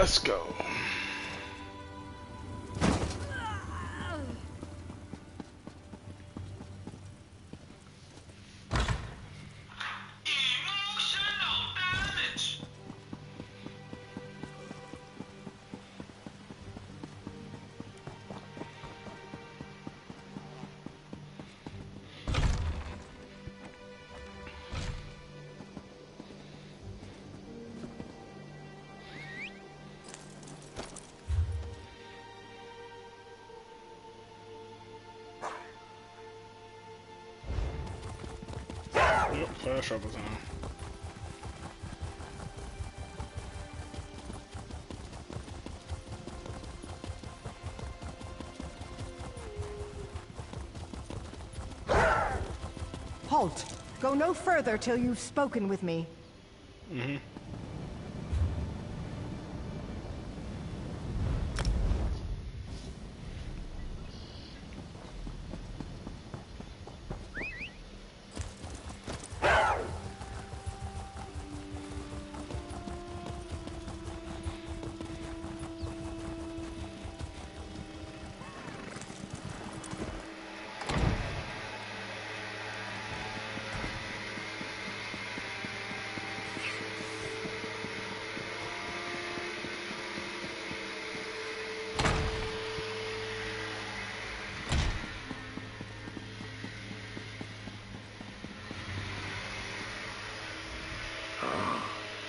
Let's go. Yep, flash up time. Halt! Go no further till you've spoken with me. Mm-hmm.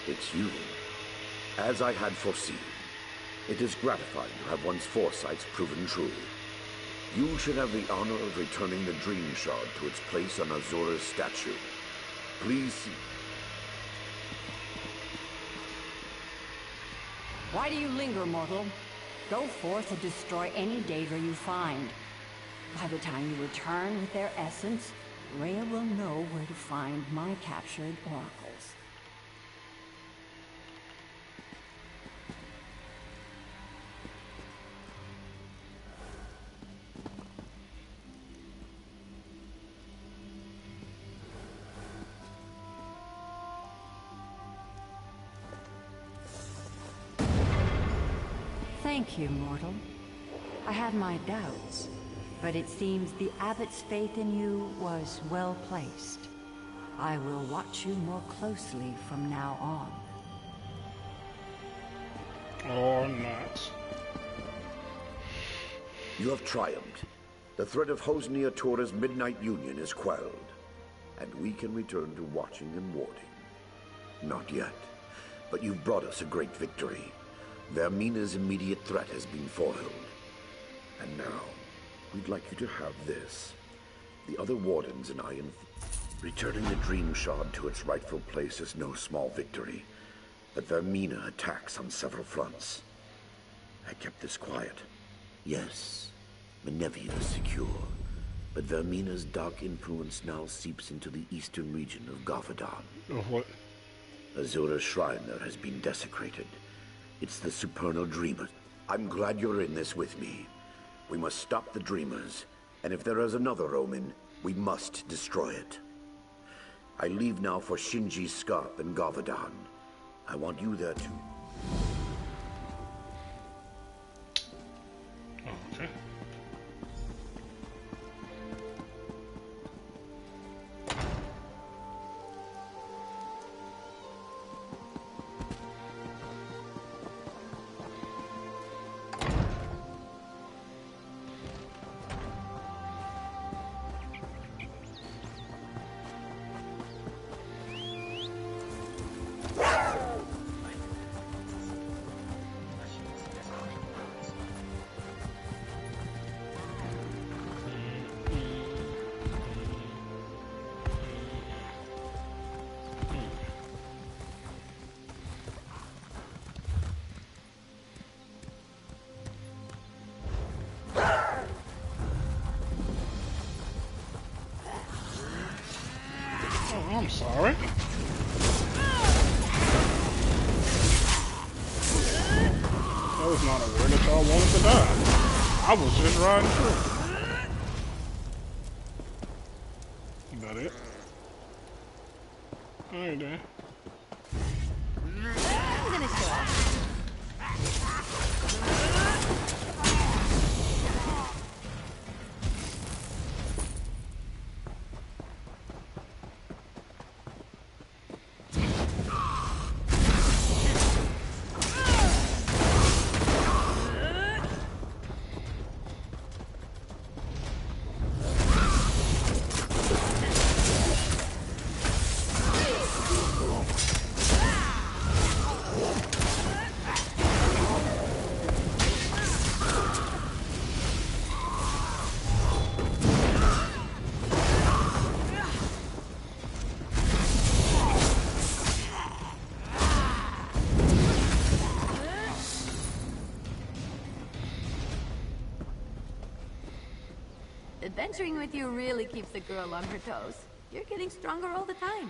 It's you. As I had foreseen, it is gratifying to have one's foresights proven true. You should have the honor of returning the Dream Shard to its place on Azura's statue. Please see. Why do you linger, mortal? Go forth and destroy any Daedra you find. By the time you return with their essence, Rhea will know where to find my captured oracles. Thank you, mortal. I had my doubts, but it seems the Abbot's faith in you was well placed. I will watch you more closely from now on. Or not. You have triumphed. The threat of Hosnia Tora's Midnight Union is quelled, and we can return to watching and warding. Not yet, but you've brought us a great victory. Vermina's immediate threat has been foiled. And now, we'd like you to have this. The other Wardens and I returning the Dream Shard to its rightful place is no small victory. But Vermina attacks on several fronts. I kept this quiet. Yes, Menevia is secure. But Vermina's dark influence now seeps into the eastern region of Gavadon. Oh, what? Azura's shrine there has been desecrated. It's the Supernal Dreamer. I'm glad you're in this with me. We must stop the Dreamers, and if there is another Omen, we must destroy it. I leave now for Shinji's Scarp in Gavadon. I want you there too. Okay. I'm sorry. That was not a word that y'all wanted to die. I was just riding through. Is that it? Alright then. I'm gonna show off. Adventuring with you really keeps the girl on her toes. You're getting stronger all the time.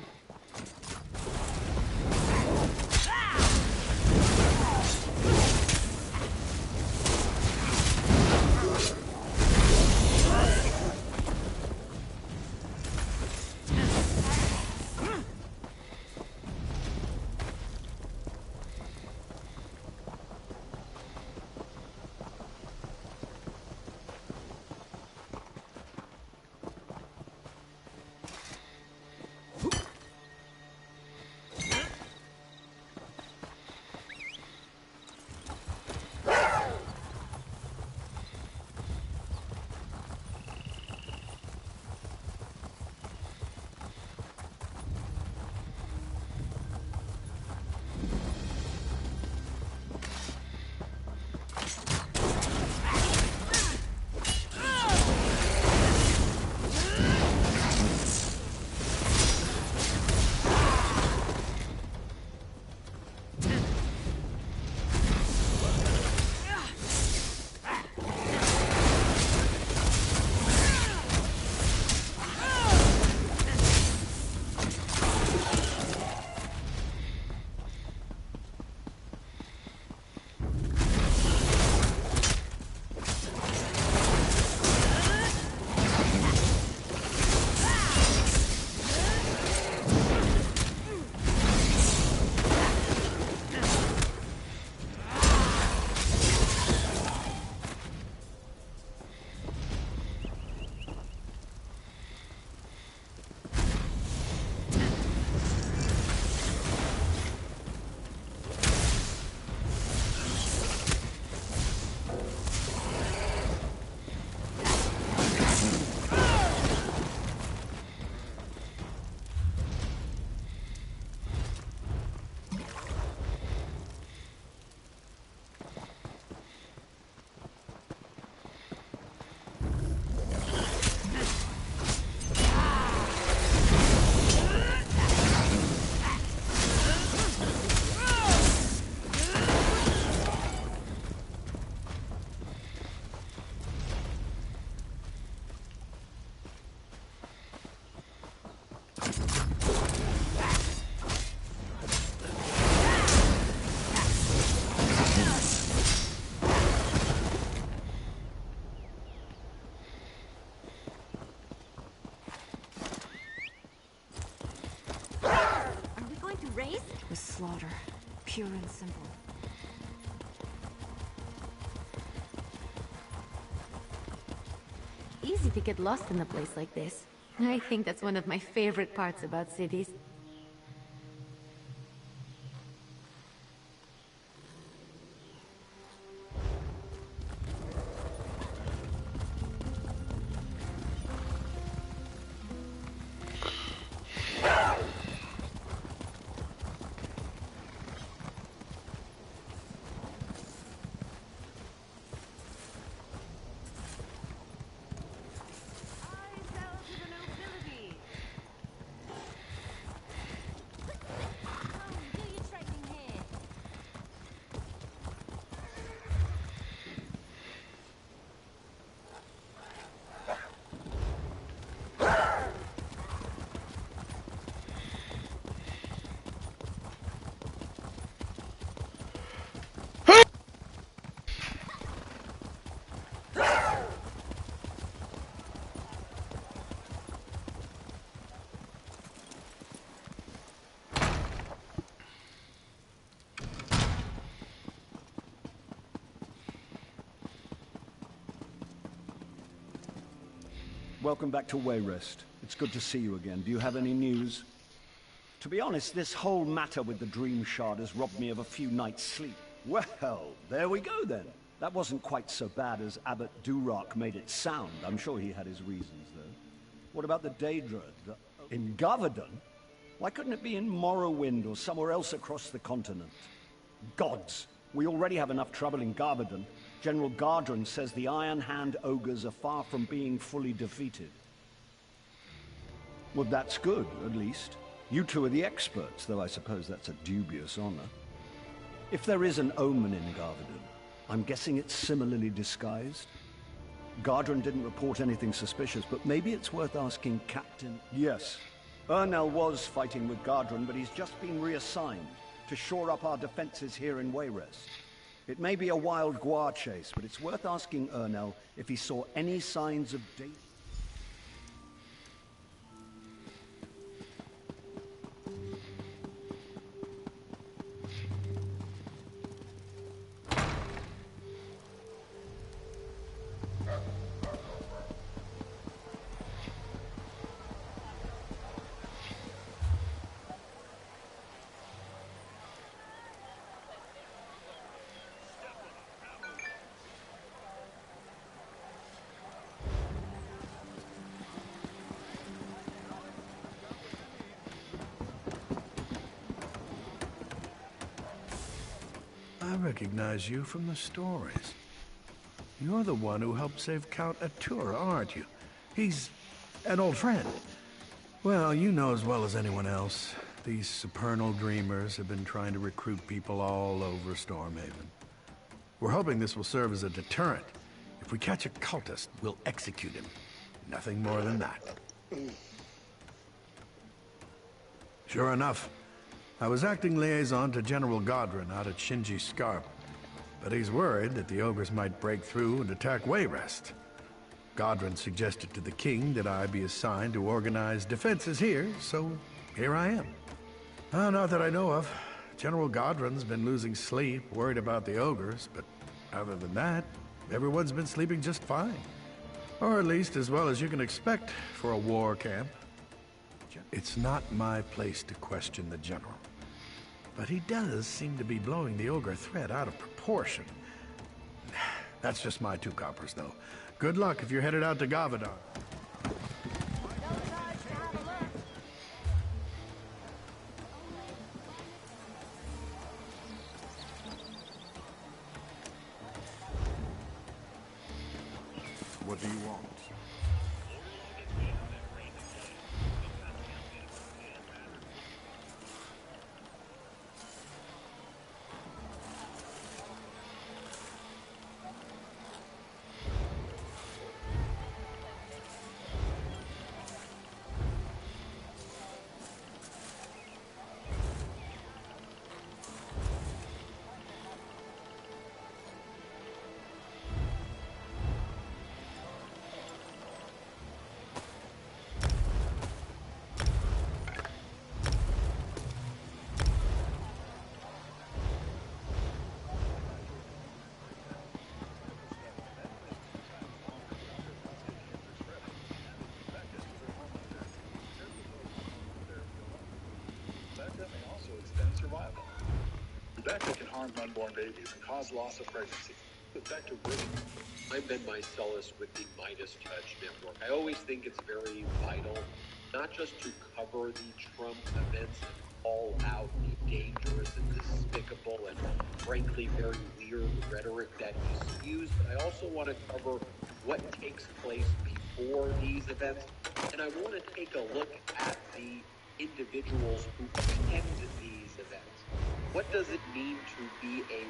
With slaughter, pure and simple. Easy to get lost in a place like this. I think that's one of my favorite parts about cities. welcome back to Wayrest. It's good to see you again. Do you have any news? To be honest, this whole matter with the Dream Shard has robbed me of a few nights' sleep. Well, there we go then. That wasn't quite so bad as Abbot Durock made it sound. I'm sure he had his reasons, though. What about the Daedra? In Garvadon? Why couldn't it be in Morrowind or somewhere else across the continent? Gods! We already have enough trouble in Garvadon. General Gardron says the Iron Hand ogres are far from being fully defeated. Well, that's good, at least. You two are the experts, though I suppose that's a dubious honor. If there is an omen in Garvadon, I'm guessing it's similarly disguised? Gardron didn't report anything suspicious, but maybe it's worth asking Captain... Yes. Ernel was fighting with Gardron, but he's just been reassigned to shore up our defenses here in Wayrest. It may be a wild guar chase, but it's worth asking Ernel if he saw any signs of danger. I recognize you from the stories. You're the one who helped save Count Atura, aren't you? He's an old friend. Well, you know as well as anyone else, these supernal dreamers have been trying to recruit people all over Stormhaven. We're hoping this will serve as a deterrent. If we catch a cultist, we'll execute him. Nothing more than that. Sure enough, I was acting liaison to General Gardron out at Shinji Scarp, but he's worried that the ogres might break through and attack Wayrest. Gardron suggested to the king that I be assigned to organize defenses here, so here I am. Not that I know of. General Gardron's been losing sleep, worried about the ogres, but other than that, everyone's been sleeping just fine. Or at least as well as you can expect for a war camp. It's not my place to question the general. But he does seem to be blowing the ogre threat out of proportion. That's just my 2 coppers, though. Good luck if you're headed out to Garvadon. What do you want? Vector can harm unborn babies and cause loss of pregnancy. With Vector Britain, I'm Ben Mycelis with the Midas Touch Network. I always think it's very vital, not just to cover the Trump events and call out the dangerous and despicable and frankly very weird rhetoric that he spews, but I also want to cover what takes place before these events. And I want to take a look at the individuals who attend these events. What does it mean to be a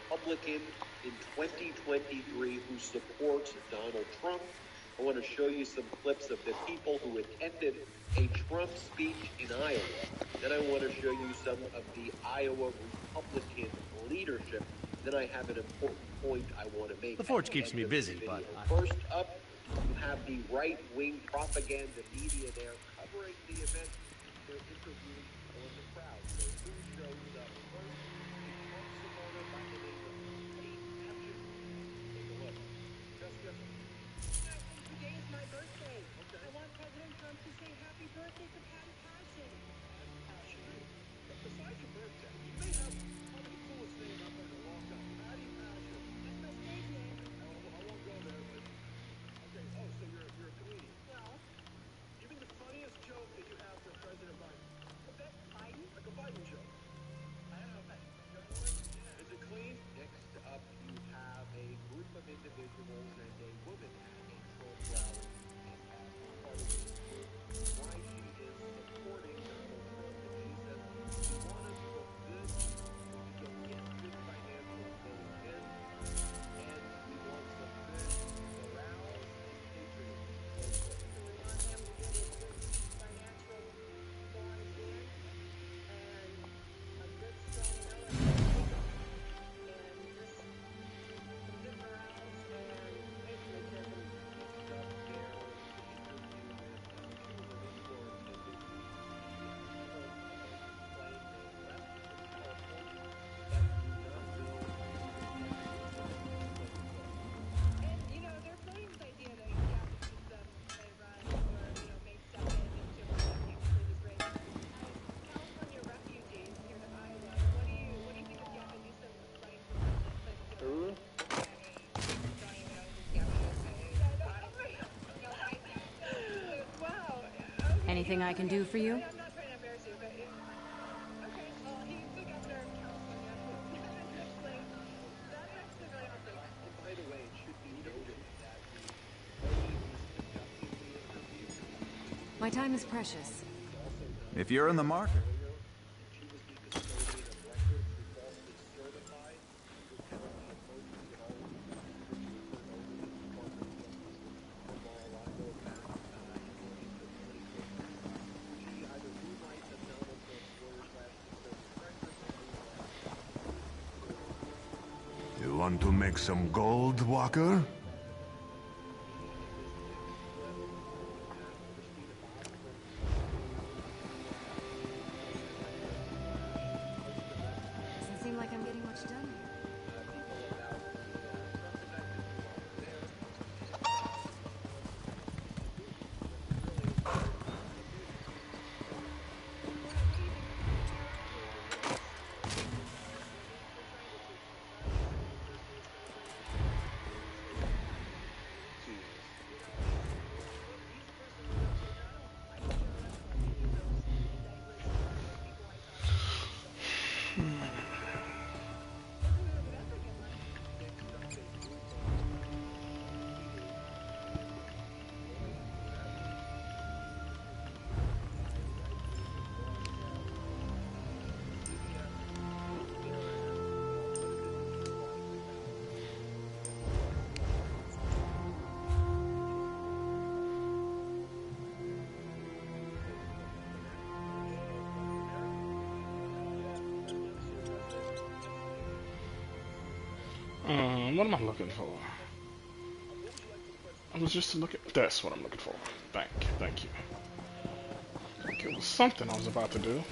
Republican in 2023 who supports Donald Trump? I want to show you some clips of the people who attended a Trump speech in Iowa. Then I want to show you some of the Iowa Republican leadership. Then I have an important point I want to make. The Forge keeps me busy, but... First up, you have the right-wing propaganda media there covering the event. They're interviewing on the crowd. So who shows up first? A Trump supporter by the name of Kate Hutchins. Take a look. Just. Today is my birthday. Okay. Anything I can do for you? My time is precious. If you're in the market. You want to make some gold, Walker? Doesn't seem like I'm getting much done here. What am I looking for? I was just looking. That's what I'm looking for. Thank you. Like it was something I was about to do.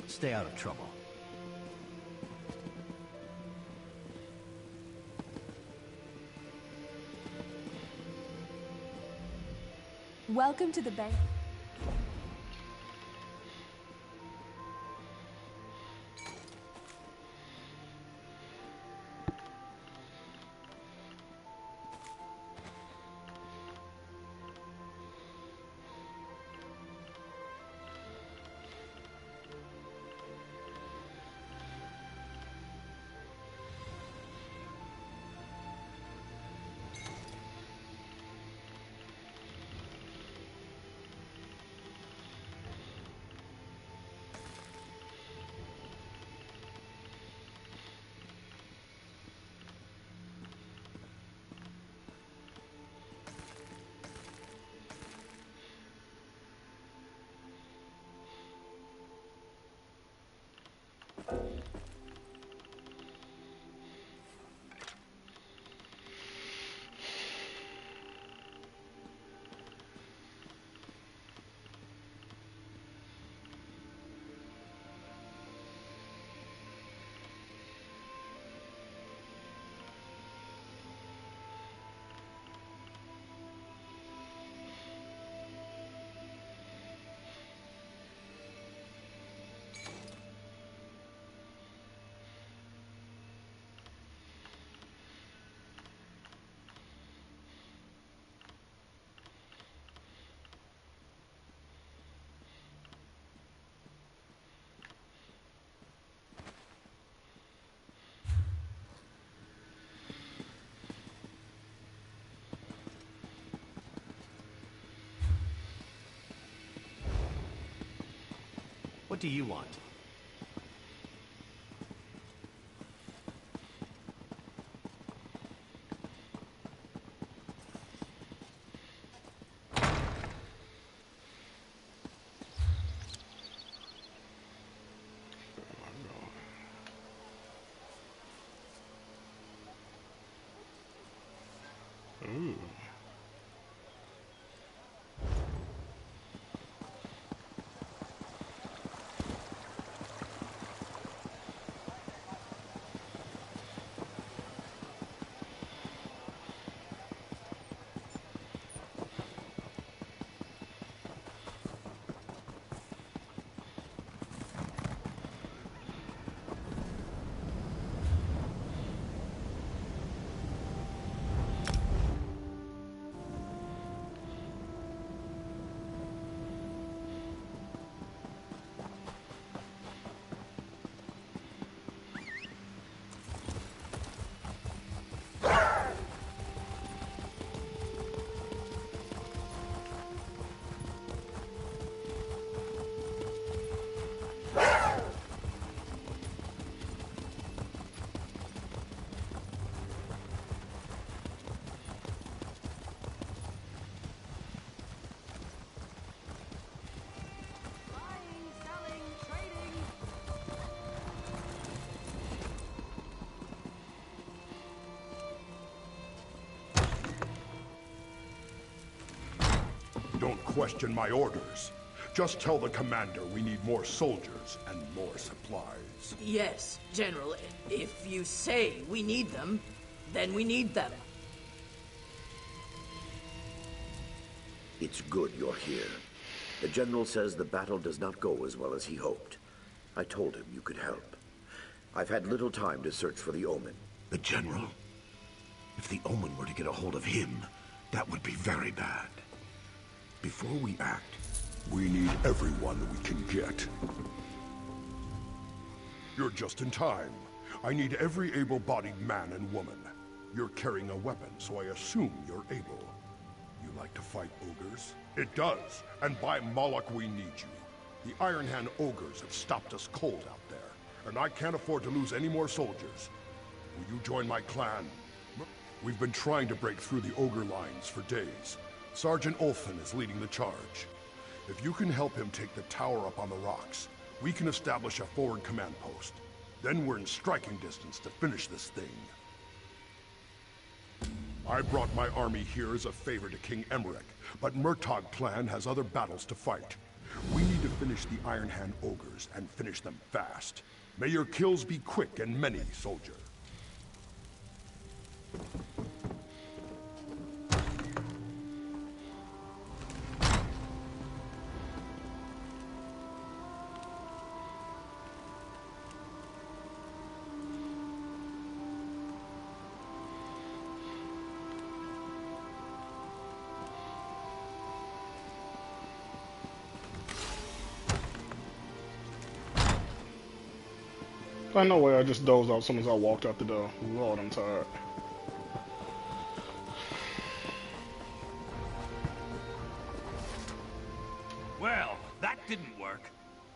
Stay out of trouble. Welcome to the bank. What do you want? Don't question my orders. Just tell the commander we need more soldiers and more supplies. Yes, General. If you say we need them, then we need them. It's good you're here. The General says the battle does not go as well as he hoped. I told him you could help. I've had little time to search for the Omen. The General? If the Omen were to get a hold of him, that would be very bad. Before we act, we need everyone we can get. You're just in time. I need every able-bodied man and woman. You're carrying a weapon, so I assume you're able. You like to fight ogres? It does, and by Moloch we need you. The Iron Hand ogres have stopped us cold out there, and I can't afford to lose any more soldiers. Will you join my clan? We've been trying to break through the ogre lines for days. Sergeant Ulfin is leading the charge. If you can help him take the tower up on the rocks, we can establish a forward command post. Then we're in striking distance to finish this thing. I brought my army here as a favor to King Emmerich, but Murtagh clan has other battles to fight. We need to finish the Iron Hand ogres and finish them fast. May your kills be quick and many, soldier. I know way I just dozed off as soon as I walked out the door. Lord, I'm tired. Well, that didn't work.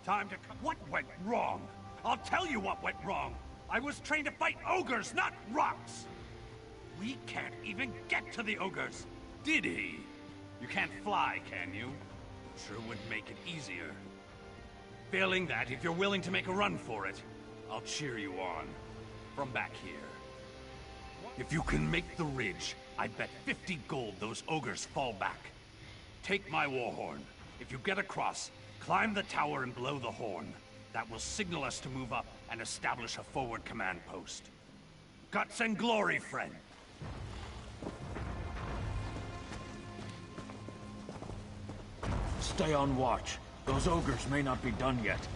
Time to What went wrong? I'll tell you what went wrong. I was trained to fight ogres, not rocks. We can't even get to the ogres. Did he? You can't fly, can you? Sure would make it easier. Failing that, if you're willing to make a run for it, I'll cheer you on. From back here. If you can make the ridge, I bet 50 gold those ogres fall back. Take my war horn. If you get across, climb the tower and blow the horn. That will signal us to move up and establish a forward command post. Guts and glory, friend. Stay on watch. Those ogres may not be done yet.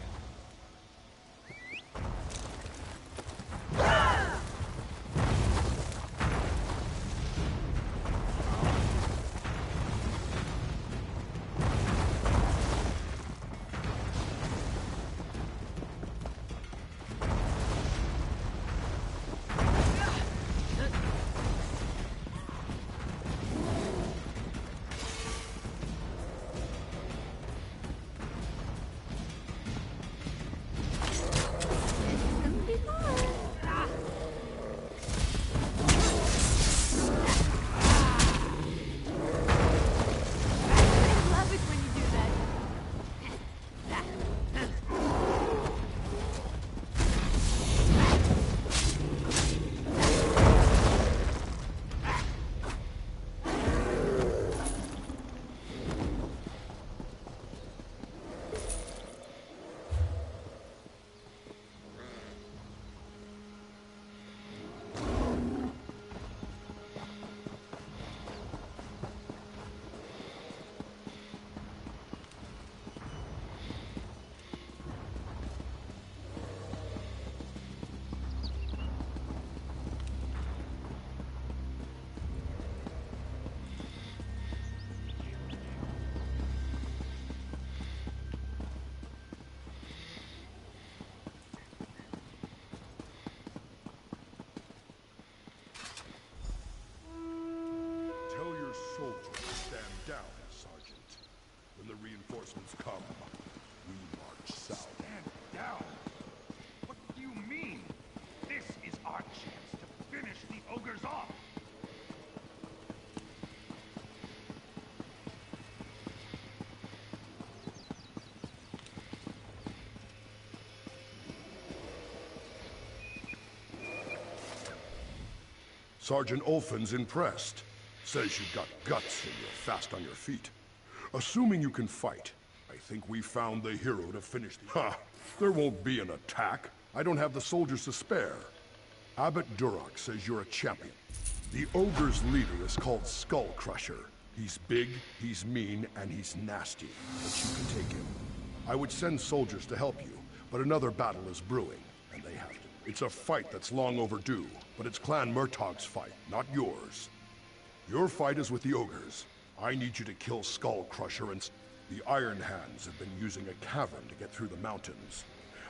Soldiers, stand down, Sergeant. When the reinforcements come, we march south. Stand down? What do you mean? This is our chance to finish the ogres off. Sergeant Ulfin's impressed. Says you've got guts and you're fast on your feet. Assuming you can fight, I think we found the hero to finish the... Ha! There won't be an attack. I don't have the soldiers to spare. Abbot Duroc says you're a champion. The ogre's leader is called Skullcrusher. He's big, he's mean, and he's nasty, but you can take him. I would send soldiers to help you, but another battle is brewing, and they have to. It's a fight that's long overdue, but it's Clan Murtaugh's fight, not yours. Your fight is with the ogres. I need you to kill Skullcrusher and... The Iron Hands have been using a cavern to get through the mountains.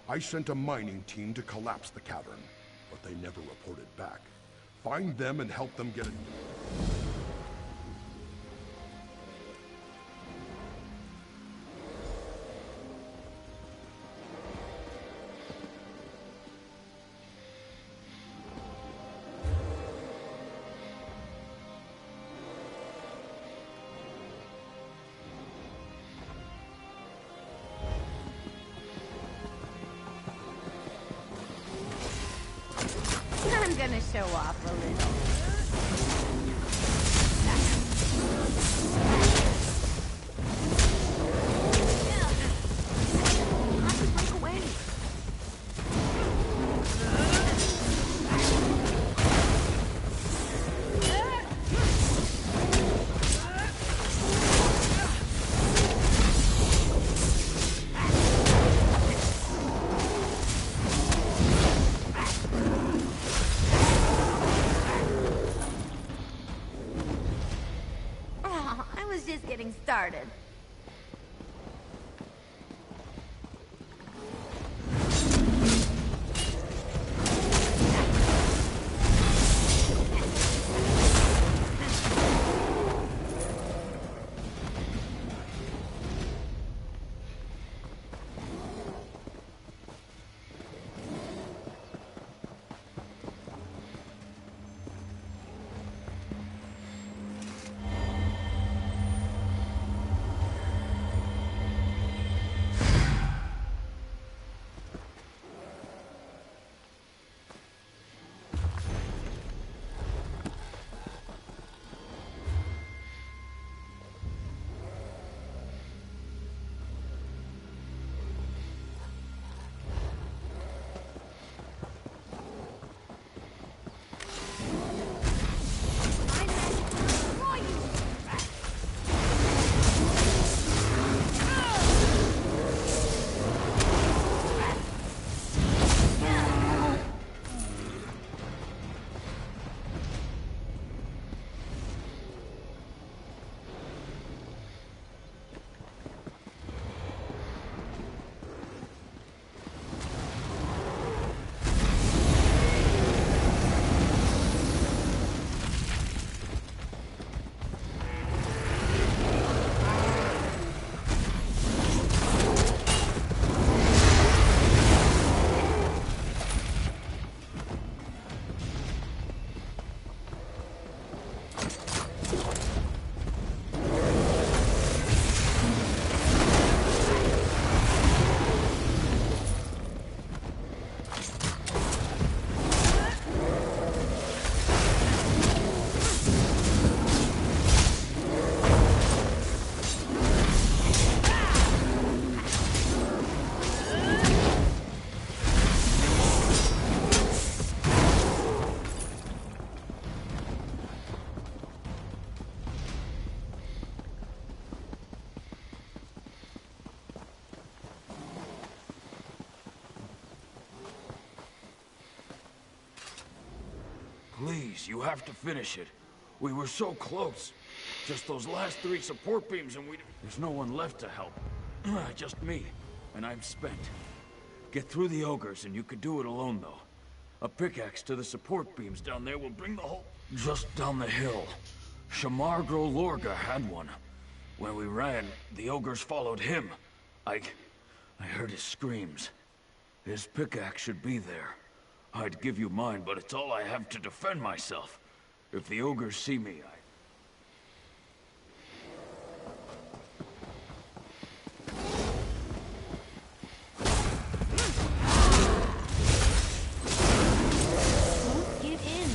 I sent a mining team to collapse the cavern, but they never reported back. Find them and help them get it. I'm gonna show off a little. How'd you break away? Just getting started. Please, you have to finish it. We were so close. Just those last 3 support beams and there's no one left to help. Just me, and I'm spent. Get through the ogres and you could do it alone, though. A pickaxe to the support beams down there will bring the whole... Just down the hill. Shamargro Lorga had one. When we ran, the ogres followed him. I heard his screams. His pickaxe should be there. I'd give you mine, but it's all I have to defend myself. If the ogres see me, Don't give in.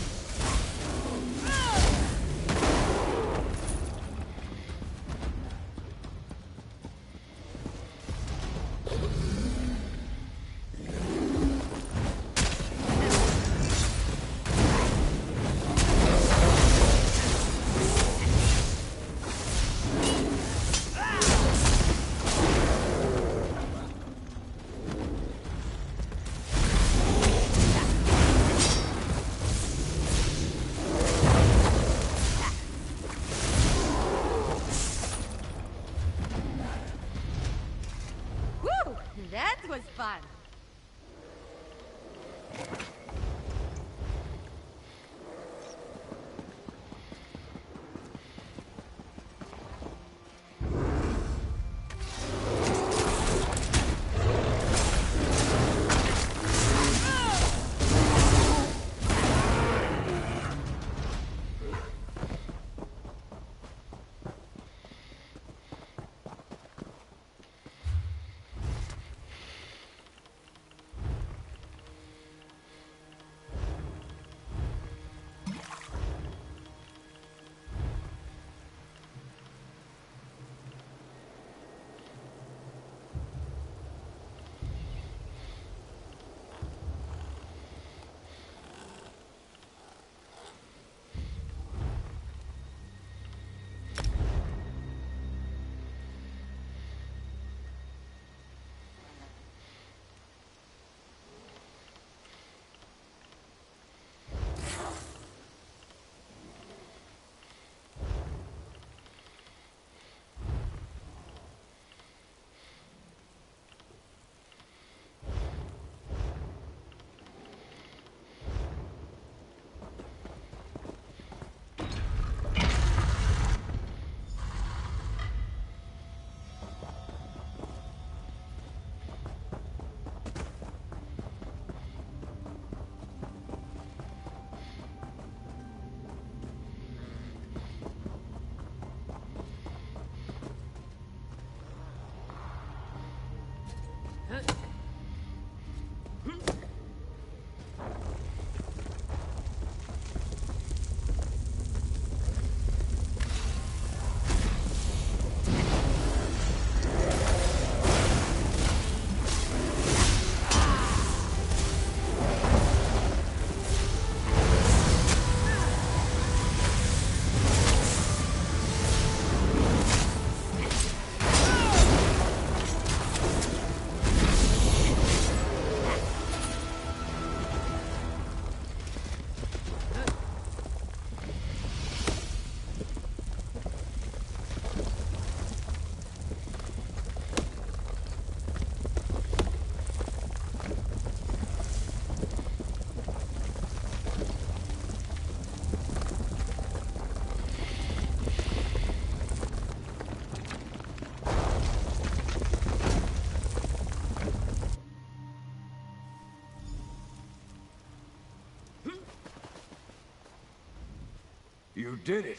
You did it.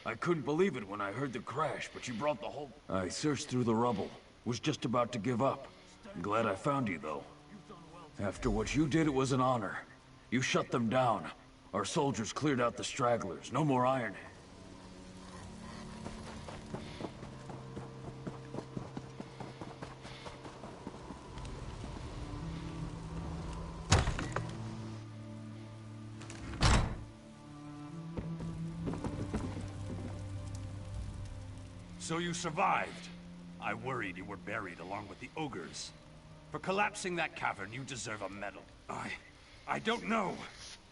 I couldn't believe it when I heard the crash, but you brought the whole... I searched through the rubble. Was just about to give up. I'm glad I found you, though. After what you did, it was an honor. You shut them down. Our soldiers cleared out the stragglers. No more Iron. So you survived. I worried you were buried along with the ogres. For collapsing that cavern, you deserve a medal. I don't know.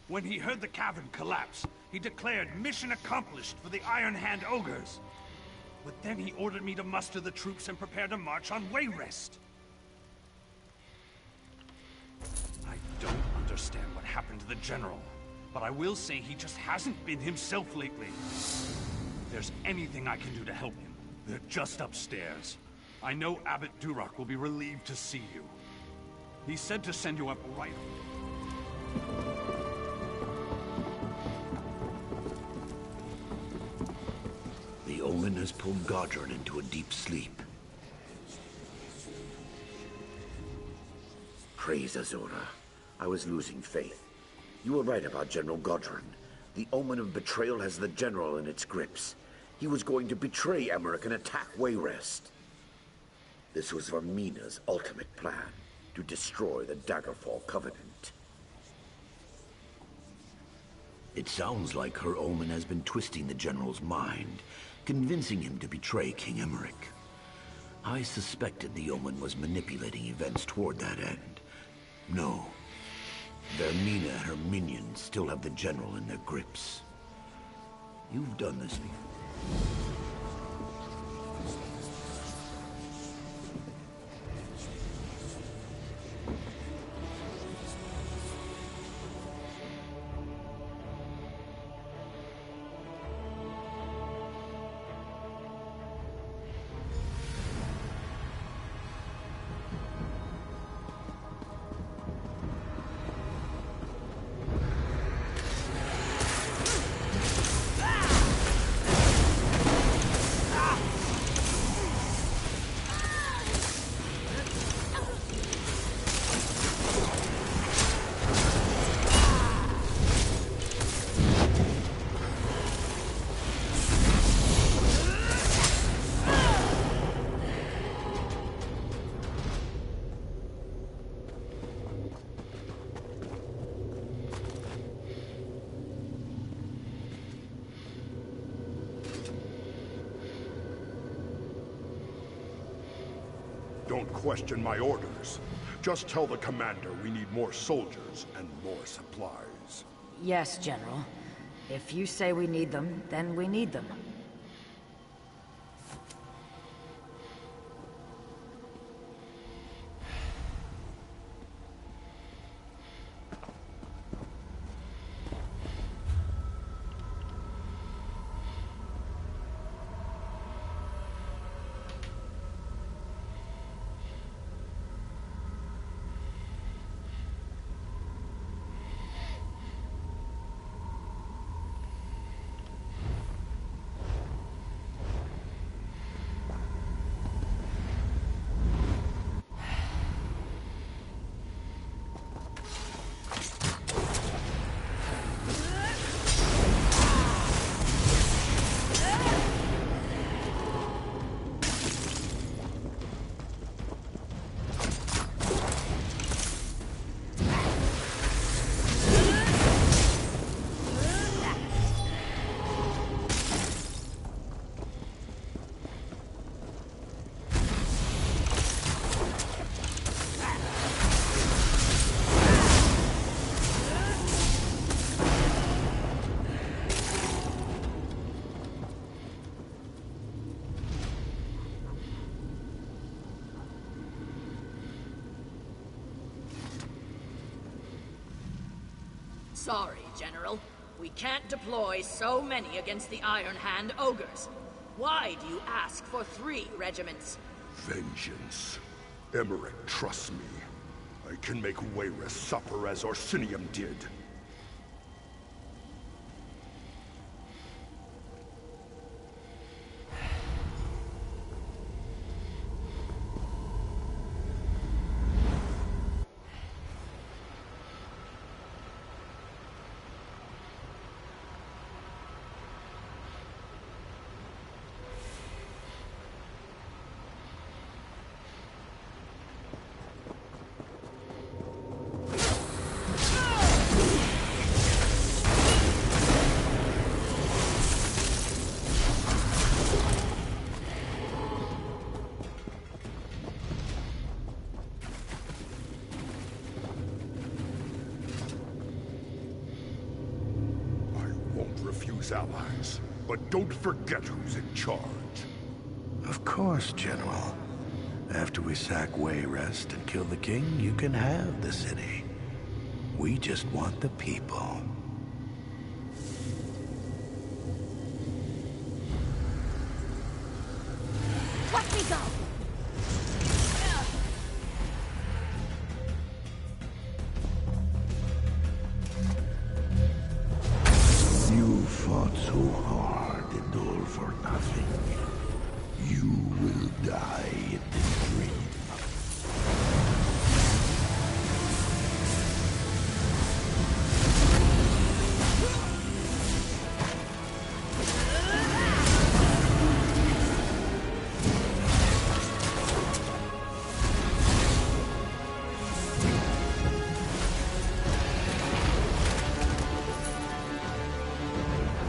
When he heard the cavern collapse, he declared mission accomplished for the Iron Hand ogres. But then he ordered me to muster the troops and prepare to march on Wayrest. I don't understand what happened to the general, but I will say he just hasn't been himself lately. If there's anything I can do to help him, they're just upstairs. I know Abbot Duroc will be relieved to see you. He said to send you up right... The Omen has pulled Godrun into a deep sleep. Praise Azura. I was losing faith. You were right about General Godrun. The Omen of betrayal has the General in its grips. He was going to betray Emmerich and attack Wayrest. This was Vaermina's ultimate plan, to destroy the Daggerfall Covenant. It sounds like her Omen has been twisting the General's mind, convincing him to betray King Emmerich. I suspected the Omen was manipulating events toward that end. No. Vaermina and her minions still have the General in their grips. You've done this before. Don't question my orders. Just tell the commander we need more soldiers and more supplies. Yes, General. If you say we need them, then we need them. sorry, General. We can't deploy so many against the Iron Hand ogres. Why do you ask for 3 regiments? Vengeance. Emmerich trusts me. I can make Wayrest suffer as Orsinium did. Allies, but don't forget who's in charge. Of course, General. After we sack Wayrest and kill the king, you can have the city. We just want the people. Let me go! Fought so hard and all for nothing. You will die in this dream.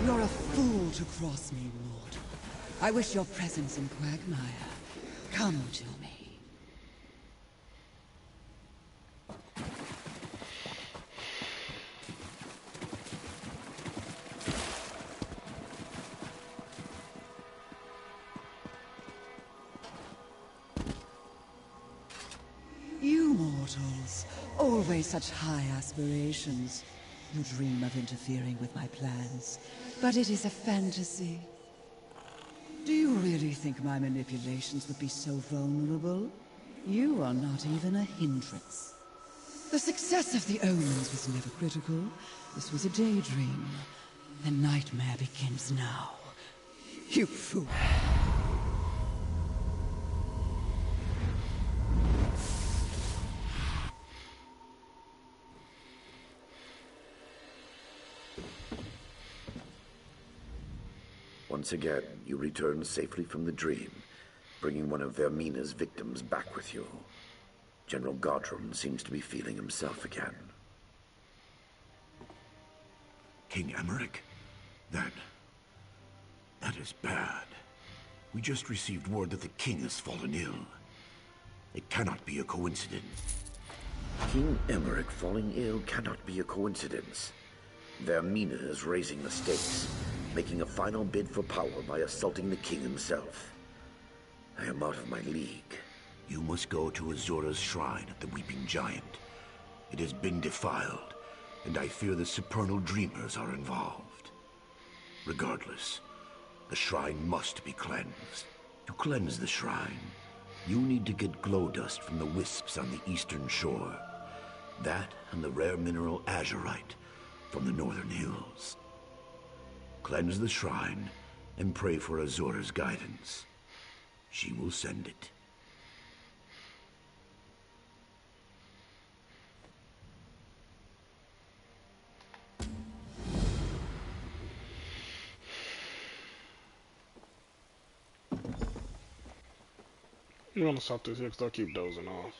You're a fool to cross me, mortal. I wish your presence in Quagmire. Come to me. You mortals, always such high aspirations. You dream of interfering with my plans, but it is a fantasy. Do you really think my manipulations would be so vulnerable? You are not even a hindrance. The success of the Omens was never critical. This was a daydream. The nightmare begins now. You fool. Once again, you return safely from the dream, bringing one of Vermina's victims back with you. General Godrun seems to be feeling himself again. King Emmerich? That is bad. We just received word that the king has fallen ill. It cannot be a coincidence. King Emmerich falling ill cannot be a coincidence. Vermina is raising the stakes, making a final bid for power by assaulting the king himself. I am out of my league. You must go to Azora's shrine at the Weeping Giant. It has been defiled, and I fear the supernal dreamers are involved. Regardless, the shrine must be cleansed. To cleanse the shrine, you need to get glow dust from the wisps on the eastern shore. That and the rare mineral azurite from the northern hills. Cleanse the shrine and pray for Azora's guidance. She will send it. I'm gonna stop this here because I'll keep dozing off.